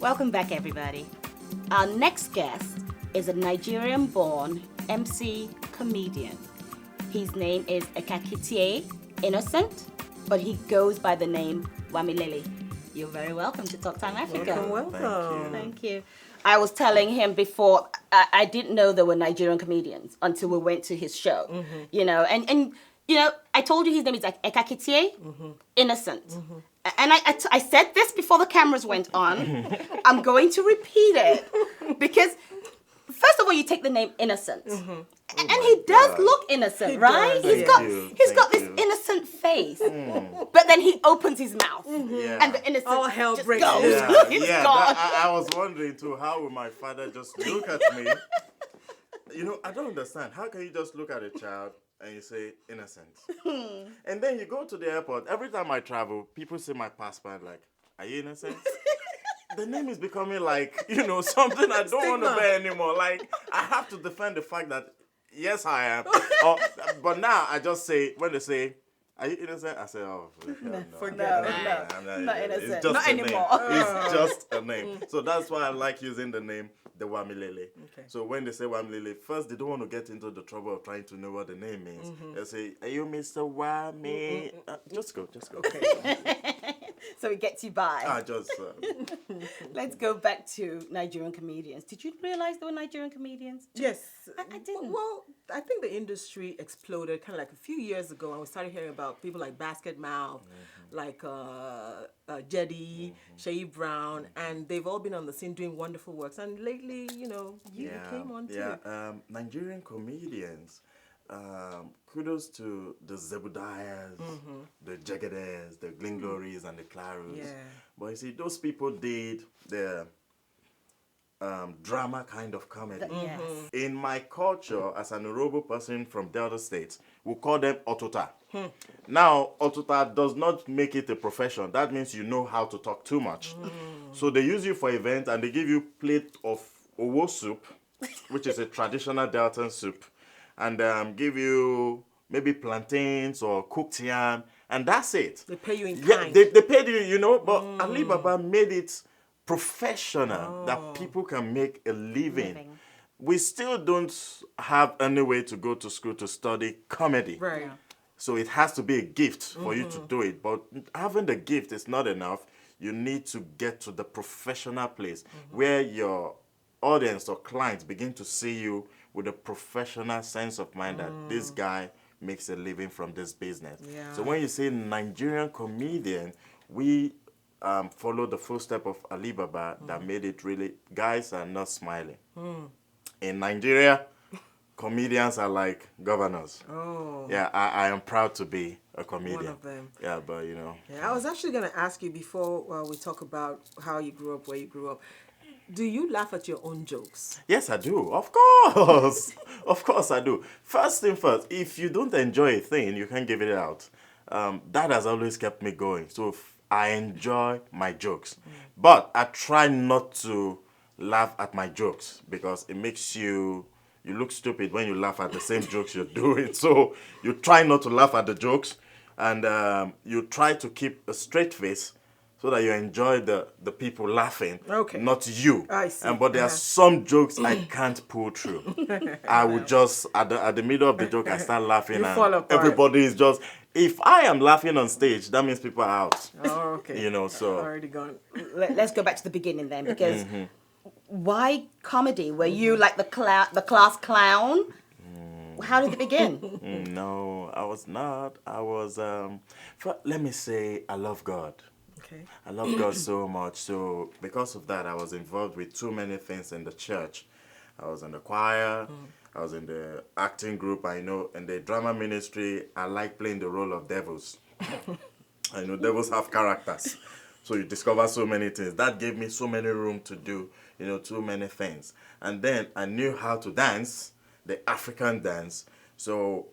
Welcome back, everybody. Our next guest is a Nigerian-born MC comedian. His name is Ekakitie Innocent, but he goes by the name Wamilele. You're very welcome to Talk Time Africa. Welcome. Thank you. I was telling him before, I didn't know there were Nigerian comedians until we went to his show. Mm-hmm. You know, and you know, I told you his name is like Ekakitie Innocent. Mm-hmm. And I said this before the cameras went on. I'm going to repeat it because, first of all, you take the name Innocent, and he does look innocent, right? He's got this innocent face, but then he opens his mouth, and the innocent all hell just breaks goes. loose. It's gone. I was wondering too, how will my father just look at me? You know, I don't understand. How can you just look at a child and you say innocent? And then you go to the airport. Every time I travel, people see my passport like, are you innocent? The name is becoming like, you know, something I don't want to bear anymore. Like, I have to defend the fact that, yes, I am. But now I just say, when they say, are you innocent? I say, oh, no, I'm not innocent. It's just not a anymore. Name. It's just a name. So that's why I like using the name, the Wamilele. Okay. So when they say Wamilele, first they don't want to get into the trouble of trying to know what the name means. They say, are you Mr. Wami? Just go. Okay. So it gets you by. Let's go back to Nigerian comedians. Did you realize there were Nigerian comedians? Yes. I didn't. Well, I think the industry exploded kind of like a few years ago, and we started hearing about people like Basket Mouth, like Jetty, Shay Brown, and they've all been on the scene doing wonderful works. And lately, you know, you came on too. Nigerian comedians. Kudos to the Zebudayas, the Jagaders, the Glinglories, and the Claros. Yeah. But you see, those people did the drama kind of comedy. Yes. In my culture, as an Urobo person from Delta State, we call them Otuta. Now, Otuta does not make it a profession. That means you know how to talk too much. So they use you for events and they give you plate of owo soup, which is a traditional Delta soup, and give you maybe plantains or cooked yam, and that's it. They pay you in Yeah, kind. they paid you, you know, but Alibaba made it professional that people can make a living. We still don't have any way to go to school to study comedy. Right. Yeah. So it has to be a gift for you to do it. But having the gift is not enough. You need to get to the professional place where your audience or clients begin to see you with a professional sense of mind that this guy makes a living from this business. Yeah. So when you say Nigerian comedian, we follow the footstep of Alibaba that made it really, guys are not smiling. In Nigeria, comedians are like governors. Oh. Yeah, I am proud to be a comedian. One of them. Yeah, but you know. Yeah, I was actually going to ask you before we talk about how you grew up, where you grew up. Do you laugh at your own jokes? Yes, I do. Of course. Of course I do. First thing first, if you don't enjoy a thing, you can't give it out. That has always kept me going. So I enjoy my jokes. But I try not to laugh at my jokes because it makes you look stupid when you laugh at the same jokes you're doing. So you try not to laugh at the jokes and you try to keep a straight face so that you enjoy the people laughing, not you. I see. But there are some jokes I can't pull through. I would just, at the middle of the joke, I start laughing fall and apart. everybody is just, if I am laughing on stage, that means people are out. Oh, okay. You know, so. Already gone. Let's go back to the beginning then, because why comedy? Were you like the class clown? How did it begin? No, I was not. I was, let me say, I love God. Okay. I love God so much. So because of that, I was involved with too many things in the church. I was in the choir. I was in the acting group. I know in the drama ministry, I like playing the role of devils. I know devils have characters. So you discover so many things. That gave me so many room to do, you know, too many things. And then I knew how to dance, the African dance. So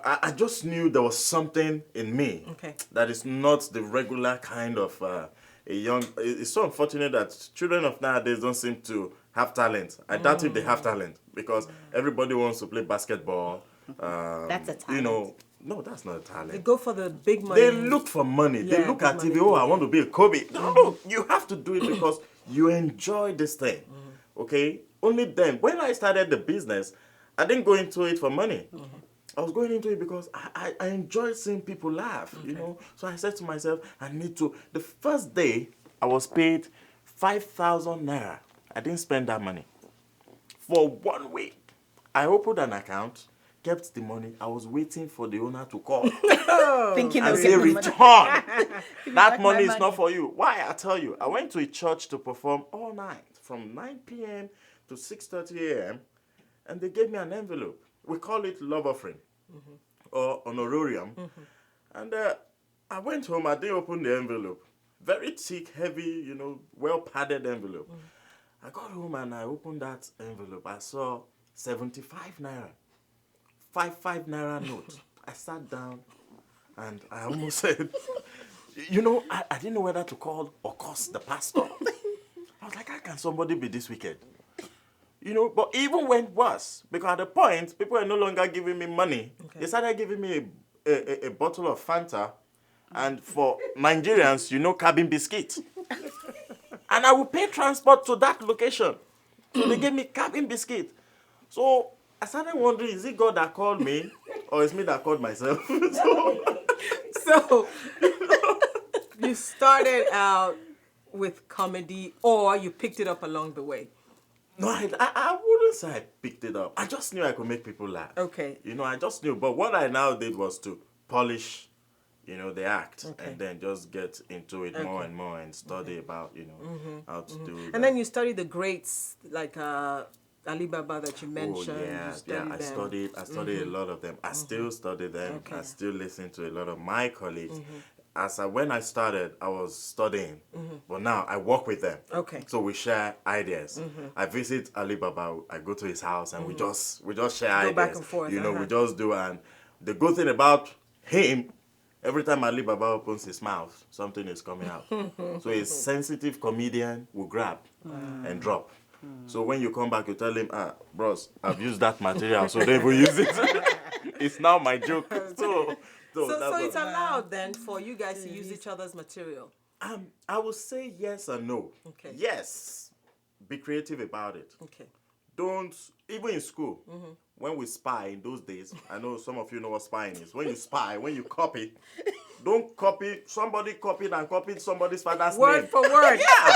I just knew there was something in me that is not the regular kind of a young. It's so unfortunate that children of nowadays don't seem to have talent. I doubt if they have talent because everybody wants to play basketball. That's a talent. You know, No, that's not a They talent. go for the big money. They look for money. They Yeah, look big at TV. money, Oh, I yeah. want to be a Kobe. No, you have to do it because you enjoy this thing. Okay? Only then, when I started the business, I didn't go into it for money. I was going into it because I enjoy seeing people laugh, you know. So I said to myself, I need to. The first day, I was paid 5,000 naira. I didn't spend that money. For 1 week, I opened an account, kept the money. I was waiting for the owner to call Thinking and of say, getting money. return. That back my money is money. not for you. Why? I tell you, I went to a church to perform all night from 9 p.m. to 6:30 a.m. and they gave me an envelope. We call it love offering or honorarium. And I went home. I didn't open the envelope. Very thick, heavy, you know, well padded envelope. I got home and I opened that envelope. I saw 75 naira. 5 naira note. I sat down and I almost said, you know, I didn't know whether to call or curse the pastor. I was like, how can somebody be this wicked? You know, but even went worse because at the point, people were no longer giving me money. They started giving me a bottle of Fanta. And for Nigerians, you know, cabin biscuit. And I will pay transport to that location. So they gave me cabin biscuit. So I started wondering, is it God that called me or is me that called myself? So you started out with comedy, or you picked it up along the way? No, I wouldn't say I picked it up. I just knew I could make people laugh. Okay. You know, I just knew. But what I now did was to polish, you know, the act Okay. and then just get into it more and more and study about, you know, how to do that. And then you studied the greats like Alibaba that you Oh mentioned. yeah, You studied I them. studied a lot of them. I still study them. Okay. I still listen to a lot of my colleagues. When I started, I was studying, but now I work with them. Okay. So we share ideas. I visit Alibaba. I go to his house, and we just share ideas. back and forth, You know, we uh-huh. just do. And the good thing about him, every time Alibaba opens his mouth, something is coming out. So a sensitive comedian will grab and drop. So when you come back, you tell him, bros, I've used that material, so they will use it. It's now my joke. So So it's allowed then for you guys to use each other's material. I would say yes and no. Okay. Yes, be creative about it. Okay. Don't, even in school, when we spy in those days, I know some of you know what spying is. When you spy, when you copy, don't copy, somebody copied and copied somebody's father's name. Word for word. Yeah.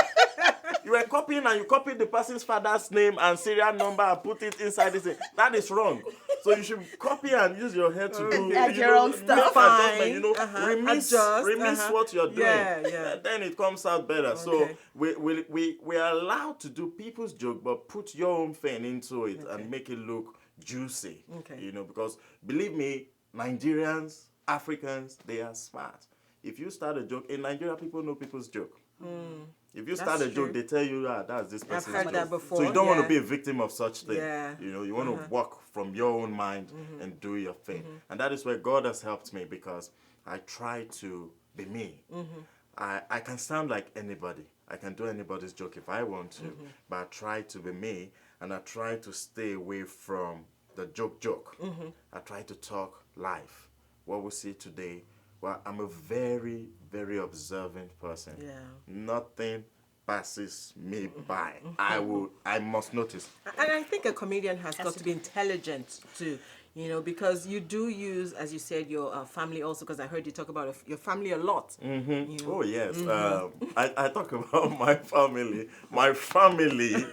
You were copying and you copied the person's father's name and serial number and put it inside this thing. That is wrong. So you should copy and use your head to do Add your own make stuff. adjustment, you know, Fine, remiss what you're doing. Yeah. And then it comes out better. So Okay. we are allowed to do people's joke, but put your own thing into it Okay. and make it look juicy. Okay. You know, because believe me, Nigerians, Africans, they are smart. If you start a joke, in Nigeria, people know people's joke. If you start That's a joke, true. they tell you, that's this person's heard joke. that before, So you don't want yeah. to be a victim of such thing. Yeah. You know, you want to work from your own mind and do your thing. And that is where God has helped me because I try to be me. I can sound like anybody. I can do anybody's joke if I want to, but I try to be me and I try to stay away from the joke. I try to talk life. What we see today, well, I'm a very, very observant person. Yeah. Nothing passes me by. I must notice. And I think a comedian has got to be intelligent too, you know, because you do use, as you said, your family also, because I heard you talk about your family a lot. You know. Oh, yes. I talk about my family. My family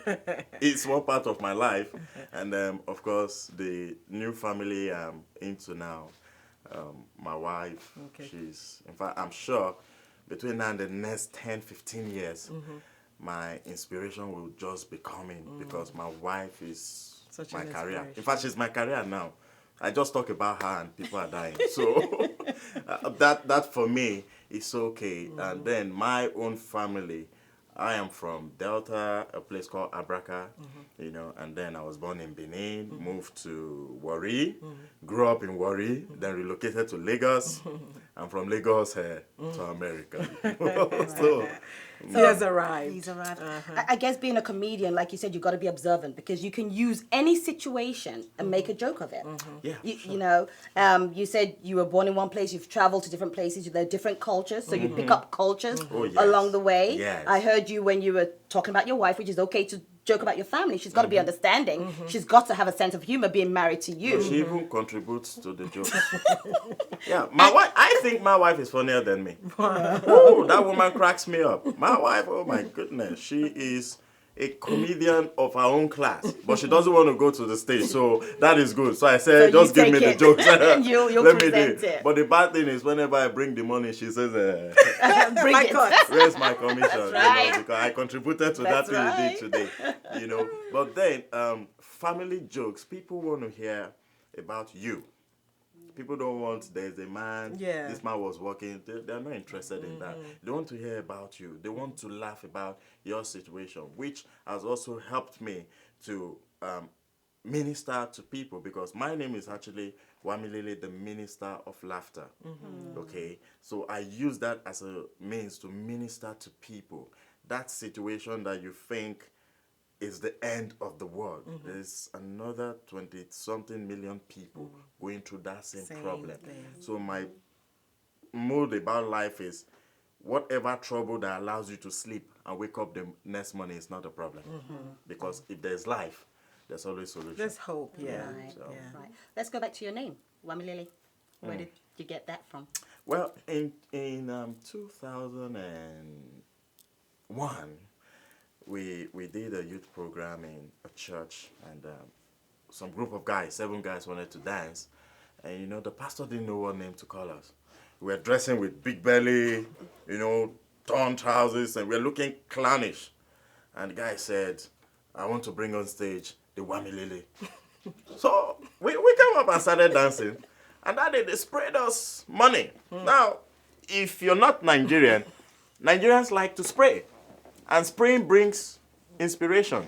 is one part of my life. And, of course, the new family I'm into now, my wife, Okay. she's, in fact, I'm sure between now and the next 10, 15 years, my inspiration will just be coming because my wife is Such my an career. inspiration. In fact, she's my career now. I just talk about her and people are dying. So that for me is okay. And then my own family, I am from Delta, a place called Abraka, you know, and then I was born in Benin, moved to Warri, grew up in Warri, then relocated to Lagos, I'm from Lagos here to America. So, He has arrived. He's arrived. I guess being a comedian, like you said, you've got to be observant because you can use any situation and make a joke of it. yeah, You know, you said you were born in one place, you've traveled to different places, there are different cultures, so you pick up cultures Oh, yes. along the way. Yes. I heard you when you were talking about your wife, which is okay to joke about your family. She's got to be understanding. She's got to have a sense of humor being married to you. She even contributes to the jokes. Yeah, my wife. I think my wife is funnier than me. Ooh, that woman cracks me up. My wife, oh my goodness, she is a comedian of her own class, but she doesn't want to go to the stage, so that is good. So I said, So just give me the jokes. And you'll Let me do present it. But the bad thing is, whenever I bring the money, she says, Bring My it. God. "Where's my commission?" You right. know, because I contributed to That's that thing right. you did today. You know, but then family jokes. People want to hear about you. People don't want, there's a man, Yeah. this man was working. They're not interested in that. They want to hear about you. They want to laugh about your situation, which has also helped me to minister to people, because my name is actually Wamilele, the Minister of Laughter. Okay, so I use that as a means to minister to people. That situation that you think is the end of the world. There's another 20-something million people going through that same problem. thing. So my mood about life is, whatever trouble that allows you to sleep and wake up the next morning is not a problem. Because if there's life, there's always solution. There's hope, yeah. Right, So- Yeah. right. Let's go back to your name, Wamilele. Where did you get that from? Well, in 2001, we did a youth program in a church, and some group of guys, 7 guys, wanted to dance, and you know, the pastor didn't know what name to call us. We were dressing with big belly, you know, torn trousers, and we were looking clownish. And the guy said, "I want to bring on stage the Wamilele." So we came up and started dancing, and that day they sprayed us money. Now, if you're not Nigerian, Nigerians like to spray, and spraying brings inspiration.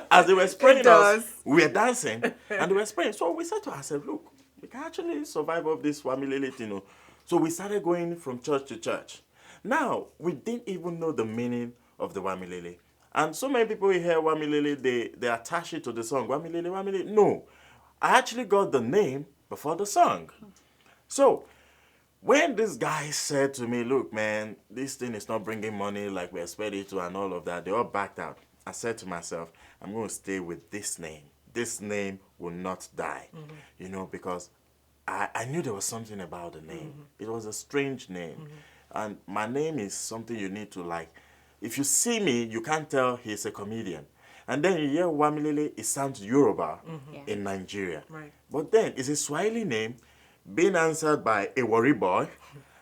As they were spraying does. us, we were dancing, and they were spraying. So we said to ourselves, look, we can actually survive off this Wamilele thing. You know. So we started going from church to church. Now, we didn't even know the meaning of the Wamilele. And so many people hear Wamilele, they attach it to the song, Wamilele, Wamilele. No, I actually got the name before the song. So when this guy said to me, look, man, this thing is not bringing money like we expected it to and all of that, they all backed out. I said to myself, I'm going to stay with this name. This name will not die, you know, because I knew there was something about the name. It was a strange name. And my name is something you need to like. If you see me, you can't tell he's a comedian. And then you hear Wamilele, it sounds Yoruba in Nigeria. Right. But then it's a Swahili name being answered by a worry boy.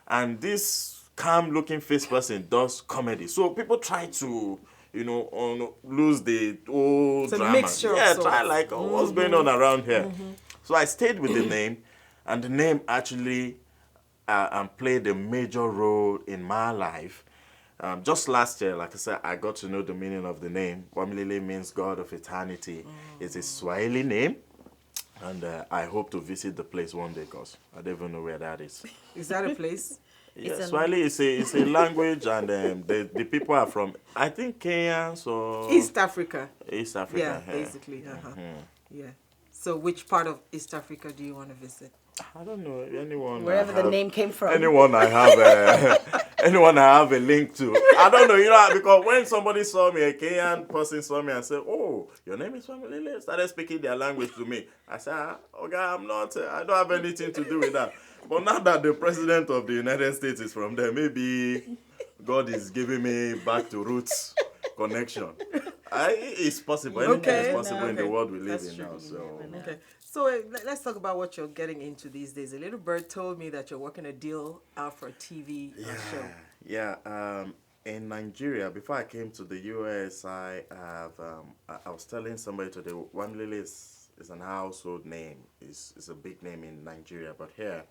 And this calm-looking face person does comedy. So people try to, you know, lose the old It's a drama. mixture of Yeah, sorts. try like, oh, what's going on around here? So I stayed with the name, and the name actually played a major role in my life. Just last year, like I said, I got to know the meaning of the name. Wamilele means God of eternity. It's a Swahili name, and I hope to visit the place one day because I don't even know where that is. Is that a place? Yeah, Swahili is a language, and the people are from, I think, Kenyans or East Africa. East Africa. Yeah, basically. Yeah. So which part of East Africa do you want to visit? I don't know anyone. Wherever I the have- name came from. Anyone I have, anyone I have a link to. I don't know, you know, because when somebody saw me, a Kenyan person saw me and said, "Oh, your name is Wamilele," started speaking their language to me. I said, "Okay, I'm not. I don't have anything to do with that." But now that the president of the United States is from there, maybe God is giving me back to roots connection. It's possible. Anything Okay. is possible in the Okay. world we live That's in true. now. So. Okay. So let's talk about what you're getting into these days. A little bird told me that you're working a deal out for a TV show. Yeah. In Nigeria, before I came to the US, I was telling somebody today, Wamilele is an household name. It's a big name in Nigeria, but here,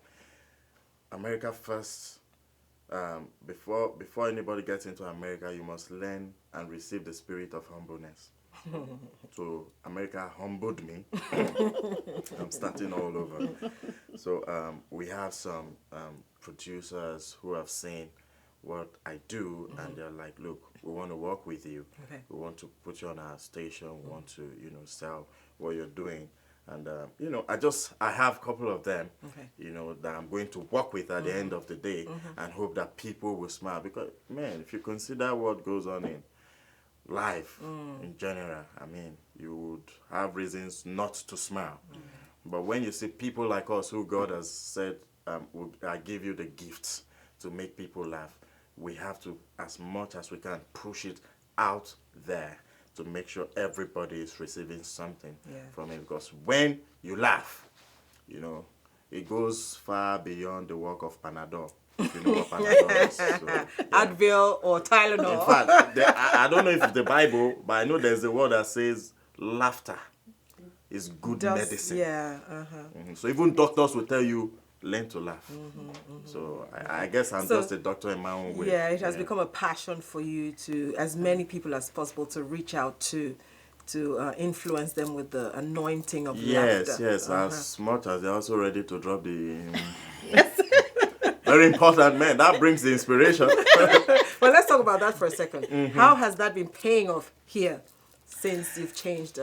America first before anybody gets into America, you must learn and receive the spirit of humbleness. So America humbled me. I'm starting all over. So we have some producers who have seen what I do, and they're like, look, we want to work with you. Okay. We want to put you on our station. We want to, sell what you're doing. And, I have a couple of them, that I'm going to work with at the end of the day and hope that people will smile. Because, man, if you consider what goes on in life in general, I mean, you would have reasons not to smile. But when you see people like us who God has said, I give you the gifts to make people laugh, we have to, as much as we can, push it out there to make sure everybody is receiving something from it. Because when you laugh, it goes far beyond the work of Panadol. If you know what Panadol is. So, Advil or Tylenol. in fact, I don't know if it's the Bible, but I know there's a word that says laughter is good medicine. Yeah. So even doctors will tell you, learn to laugh. So I guess I'm just a doctor in my own way. Yeah, it has become a passion for you to, as many people as possible, to reach out to influence them with the anointing of laughter. Yes. As much as they're also ready to drop the very important man. That brings the inspiration. Well, let's talk about that for a second. How has that been paying off here since you've changed?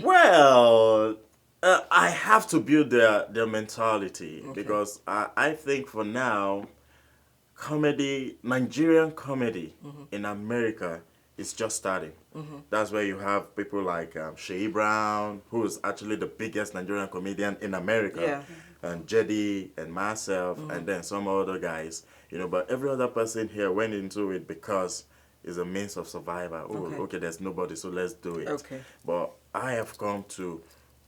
Well, I have to build their mentality because I think for now, Nigerian comedy in America is just starting. That's where you have people like Sheyi Brown, who is actually the biggest Nigerian comedian in America, and Jedi and myself, and then some other guys. But every other person here went into it because it's a means of survival. Okay, there's nobody, so let's do it. Okay. But I have come to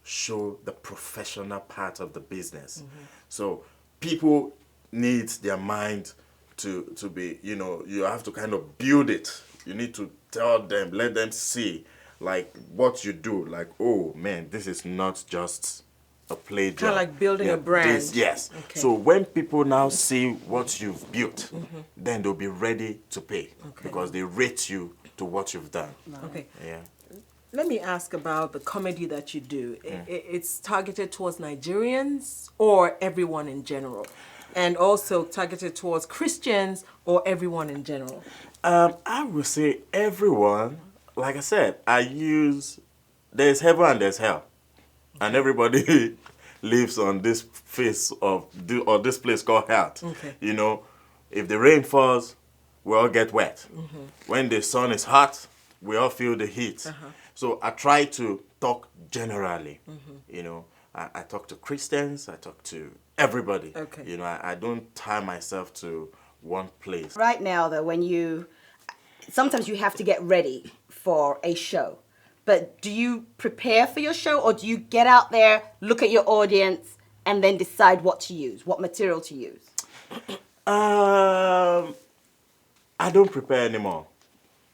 show the professional part of the business. So people need their mind to be, you have to kind of build it. You need to tell them, let them see like what you do. Like, oh man, this is not just a play job. Kind of like building a brand. Yes. Okay. So when people now see what you've built, then they'll be ready to pay because they rate you to what you've done. Okay. Yeah. Let me ask about the comedy that you do. It's targeted towards Nigerians or everyone in general? And also targeted towards Christians or everyone in general? I would say everyone. Like I said, there's heaven and there's hell. And everybody lives on this face or this place called earth. Okay. If the rain falls, we all get wet. When the sun is hot, we all feel the heat. So I try to talk generally. I talk to Christians, I talk to everybody. Okay. I don't tie myself to one place. Right now, though, sometimes you have to get ready for a show. But do you prepare for your show, or do you get out there, look at your audience, and then decide what to use, what material to use? I don't prepare anymore.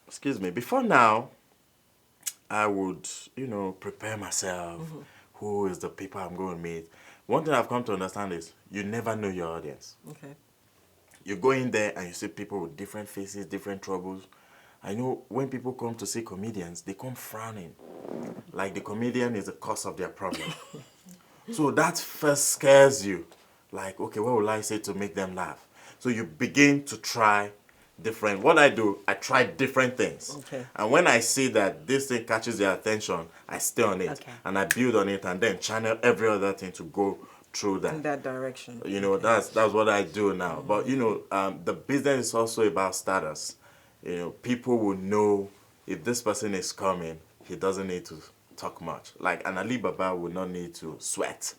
Excuse me. Before now, I would, prepare myself. Who is the people I'm going to meet? One thing I've come to understand is you never know your audience. Okay. You go in there and you see people with different faces, different troubles. I know when people come to see comedians, they come frowning. Like the comedian is the cause of their problem. So that first scares you. Like, okay, what will I say to make them laugh? So you begin to try different. What I do, I try different things. Okay. And when I see that this thing catches their attention, I stay on it. Okay. And I build on it and then channel every other thing to go through that. In that direction. That's what I do now. But, the business is also about status. People will know if this person is coming, he doesn't need to talk much. Like an Alibaba would not need to sweat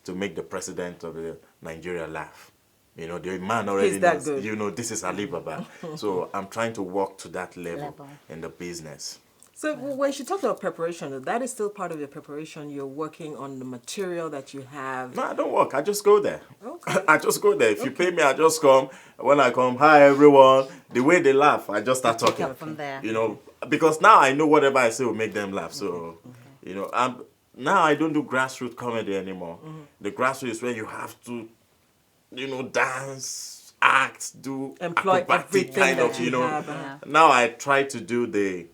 to make the president of Nigeria laugh. The man already He's that knows, good. This is Alibaba. So I'm trying to walk to that level in the business. So when she talked about preparation, that is still part of your preparation. You're working on the material that you have. No, I don't work. I just go there. Okay. I just go there. If you pay me, I just come. When I come, hi everyone. The way they laugh, I just start talking. From there. Because now I know whatever I say will make them laugh. So, now I don't do grassroots comedy anymore. The grassroots is where you have to, dance, act, do Employ acrobatic everything kind that of, you you know. have, Yeah. Now I try to do the,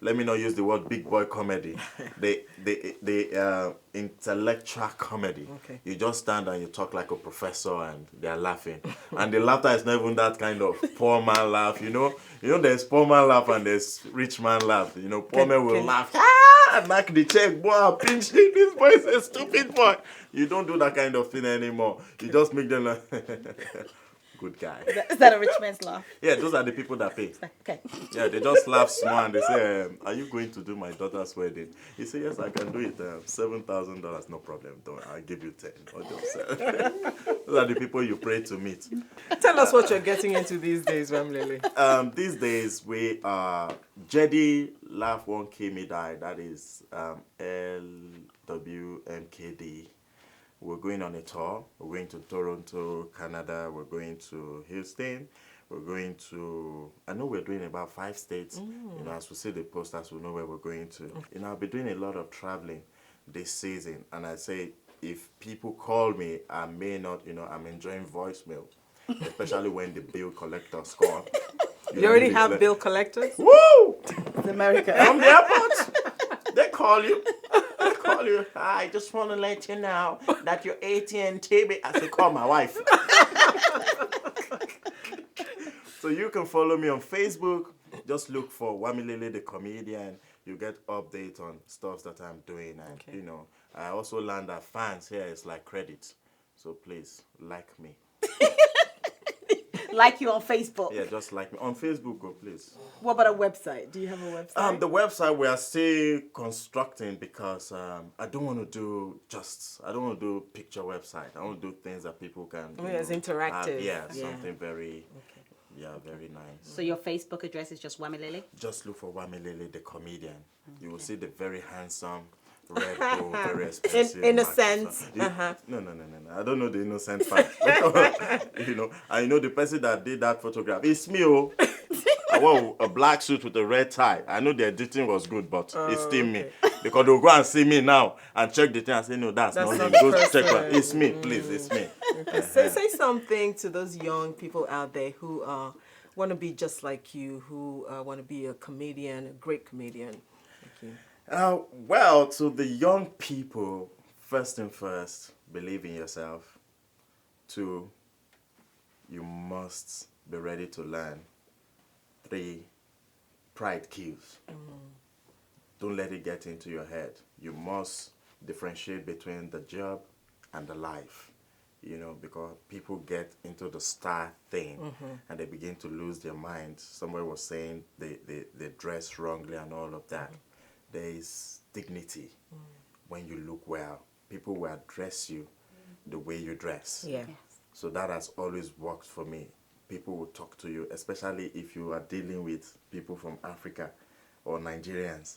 let me not use the word big boy comedy, the intellectual comedy. Okay. You just stand and you talk like a professor and they're laughing. And the laughter is not even that kind of poor man laugh, you know. You know, there's poor man laugh and there's rich man laugh. You know, poor man will laugh, knock the check, boy, pinch it, this boy is a stupid boy. You don't do that kind of thing anymore. You just make them like, good guy. Is that a rich man's laugh? Yeah, those are the people that pay. Okay. Yeah, they just laugh small and they say, are you going to do my daughter's wedding? He said, yes, I can do it. $7,000, no problem. Don't, I'll give you 10. Or just, those are the people you pray to meet. Tell us what you're getting into these days, Wamilele. These days, we are Jedi Laugh Won't Kill Me Die. That is LWMKD. We're going on a tour. We're going to Toronto, Canada. We're going to Houston. We're going to, I know we're doing about 5 states. You know, as we see the posters, we know where we're going to. You know, I'll be doing a lot of traveling this season. And I say, if people call me, I may not, you know, I'm enjoying voicemail, especially when the bill collectors call. You already have bill collectors? Woo! It's America. From the airport, they call you. They call you. I just want to let you know that your AT&T. I say, call my wife. So you can follow me on Facebook. Just look for Wamilele the comedian. You get updates on stuff that I'm doing, and you know, I also learned that fans here is like credit. So please like me. Like you on Facebook. Yeah, just like me on Facebook. Go please. What about a website? Do you have a website? The website we are still constructing because I don't want to do picture website. I want to do things that people can. It's interactive. Something very, very nice. So your Facebook address is just Wamilele? Just look for Wamilele the comedian. You will see the very handsome, red bull, very expensive. Innocent. No. I don't know the innocent part. You know, I know the person that did that photograph. It's me, oh. I wore a black suit with a red tie. I know the editing was good, but it's still me. Because they'll go and see me now and check the thing and say, no, that's not him. Go check it. It's me, please, it's me. Okay. Say something to those young people out there who want to be just like you, who want to be a comedian, a great comedian. Thank you. Well, to the young people, first thing first, believe in yourself. 2, you must be ready to learn. 3, pride kills. Don't let it get into your head. You must differentiate between the job and the life. You know, because people get into the star thing and they begin to lose their mind. Somebody was saying they dress wrongly and all of that. There is dignity when you look well. People will address you the way you dress. Yeah. So that has always worked for me. People will talk to you, especially if you are dealing with people from Africa or Nigerians.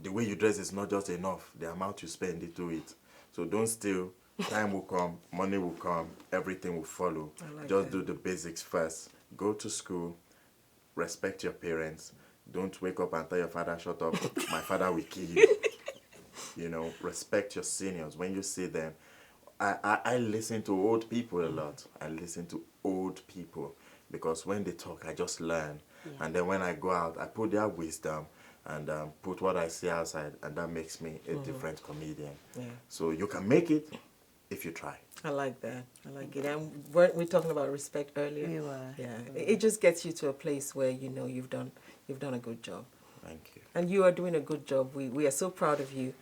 The way you dress is not just enough. The amount you spend into it. So don't steal. Time will come, money will come, everything will follow. Just do the basics first. Go to school, respect your parents. Don't wake up and tell your father, shut up, my father will kill you. You know, respect your seniors. When you see them, I listen to old people a lot. I listen to old people because when they talk, I just learn. Yeah. And then when I go out, I put their wisdom and put what I see outside, and that makes me a different comedian. Yeah. So you can make it if you try. I like that. I like it. And weren't we talking about respect earlier? We were. Yeah. It just gets you to a place where you know you've done a good job. Thank you. And you are doing a good job. We are so proud of you.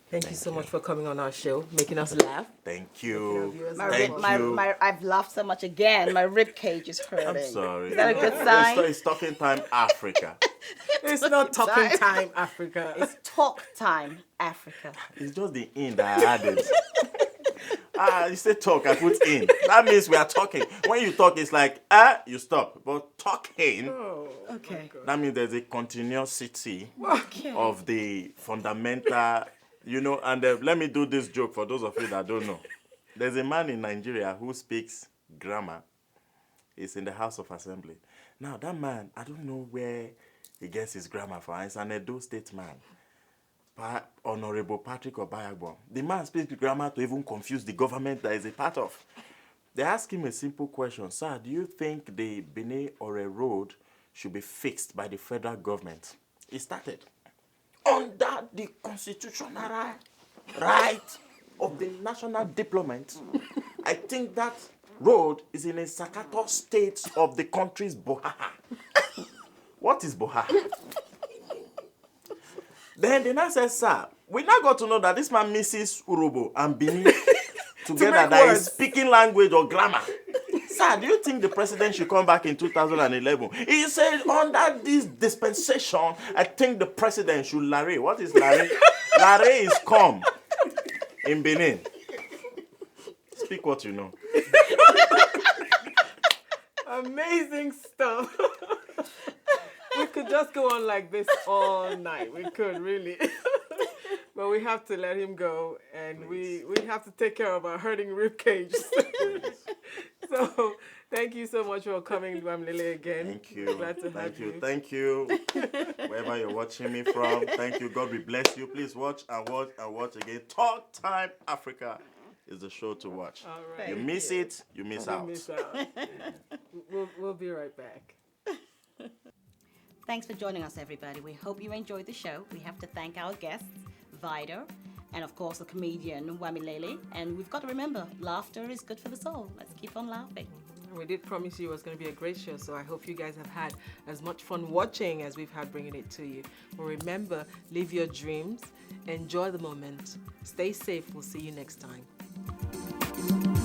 Thank you so much for coming on our show, making us laugh. Thank you. I've laughed so much again. My rib cage is hurting. I'm sorry. Is that a good sign? It's talking time, Africa. It's not talking time, Africa. It's talk time, Africa. It's just the in that I added. You say talk, I put in. That means we are talking. When you talk, it's like, you stop. But talking, Okay. that means there's a continuity of the fundamental, you know, and let me do this joke for those of you that don't know. There's a man in Nigeria who speaks grammar. He's in the House of Assembly. Now, that man, I don't know where he gets his grammar from. He's an Edo State man. Honorable Patrick Obayagbo. The man speaks grammar to even confuse the government that is a part of. They ask him a simple question. Sir, do you think the Benin Ore Road should be fixed by the federal government? He started. Under the constitutional right of the national diplomat, I think that road is in a Sakato state of the country's Bohaha. What is Bohaha? Then the man says, sir, we now got to know that this man misses Urobo and Benin together, that is speaking language or grammar. Sir, do you think the president should come back in 2011? He said, under this dispensation, I think the president should lare. What is lare? Lare is come in Benin. Speak what you know. Amazing stuff. We could just go on like this all night. We could, really. But we have to let him go, and we have to take care of our hurting rib cage. So thank you so much for coming, Wamilele, again. Thank you. Glad to have you. Thank you. Wherever you're watching me from, thank you. God will bless you. Please watch and watch and watch again. Talk Time Africa is the show to watch. All right. You miss it, you miss out. We'll be right back. Thanks for joining us, everybody. We hope you enjoyed the show. We have to thank our guests, Vida, and of course the comedian Wamilele. And we've got to remember, laughter is good for the soul. Let's keep on laughing. We did promise you it was going to be a great show, so I hope you guys have had as much fun watching as we've had bringing it to you. But remember, live your dreams, enjoy the moment, stay safe. We'll see you next time.